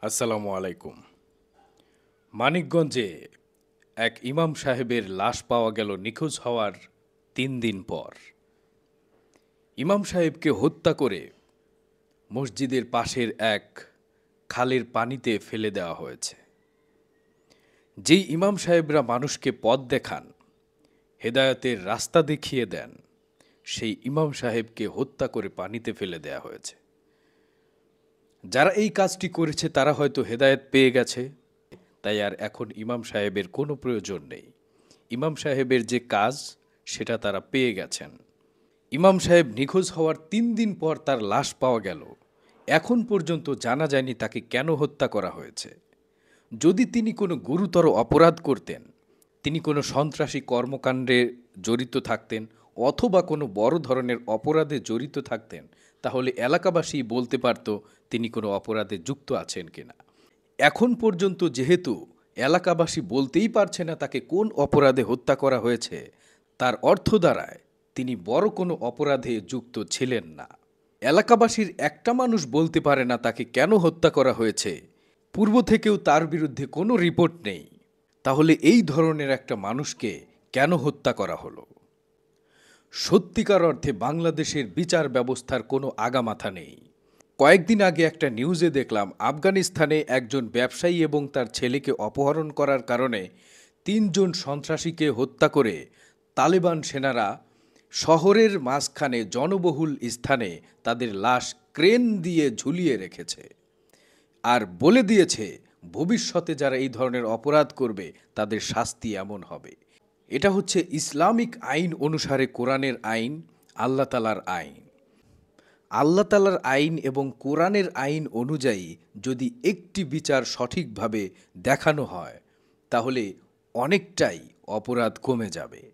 আসসালামু আলাইকুম। মানিকগঞ্জে এক ইমাম সাহেবের লাশ পাওয়া গেল নিখোঁজ হওয়ার ৩ দিন পর। ইমাম সাহেবকে হত্যা করে মসজিদের পাশের এক খালের পানিতে ফেলে দেওয়া হয়েছে। যেই ইমাম সাহেবরা মানুষকে পথ দেখান, হেদায়েতের রাস্তা দেখিয়ে দেন, সেই ইমাম সাহেবকে হত্যা করে পানিতে ফেলে দেওয়া হয়েছে। যারা এই কাজটি করেছে তারা হয়তো হেদায়েত পেয়ে গেছে, তাই আর এখন ইমাম সাহেবের কোনো প্রয়োজন নেই। ইমাম সাহেবের যে কাজ সেটা তারা পেয়ে গেছেন। ইমাম সাহেব নিখোঁজ হওয়ার ৩ দিন পর তার লাশ পাওয়া গেল। এখন পর্যন্ত জানা যায়নি তাকে কেন হত্যা করা হয়েছে। যদি তিনি কোনো গুরুতর অপরাধ করতেন, তিনি কোনো সন্ত্রাসী কর্মকাণ্ডে জড়িত থাকতেন অথবা কোনো বড় ধরনের অপরাধে জড়িত থাকতেন, তাহলে এলাকাবাসী বলতে পারত তিনি কোনো অপরাধে যুক্ত আছেন কিনা। এখন পর্যন্ত যেহেতু এলাকাবাসী বলতেই পারছে না তাকে কোন অপরাধে হত্যা করা হয়েছে, তার অর্থ দাঁড়ায় তিনি বড় কোনো অপরাধে যুক্ত ছিলেন না। এলাকাবাসীর একটা মানুষ বলতে পারে না তাকে কেন হত্যা করা হয়েছে, পূর্ব থেকেও তার বিরুদ্ধে কোনো রিপোর্ট নেই, তাহলে এই ধরনের একটা মানুষকে কেন হত্যা করা হলো? সত্যিকার অর্থে বাংলাদেশের বিচার ব্যবস্থার কোনো আগামাথা নেই। কয়েকদিন আগে একটা নিউজে দেখলাম আফগানিস্তানে একজন ব্যবসায়ী এবং তার ছেলেকে অপহরণ করার কারণে ৩ জন সন্ত্রাসীকে হত্যা করে তালেবান সেনারা শহরের মাঝখানে জনবহুল স্থানে তাদের লাশ ক্রেন দিয়ে ঝুলিয়ে রেখেছে আর বলে দিয়েছে ভবিষ্যতে যারা এই ধরনের অপরাধ করবে তাদের শাস্তি এমন হবে। এটা হচ্ছে ইসলামিক আইন অনুসারে কোরআনের আইন, আল্লাহ তালার আইন। আল্লাহ তালার আইন এবং কোরআনের আইন অনুযায়ী যদি একটি বিচার সঠিকভাবে দেখানো হয়, তাহলে অনেকটাই অপরাধ কমে যাবে।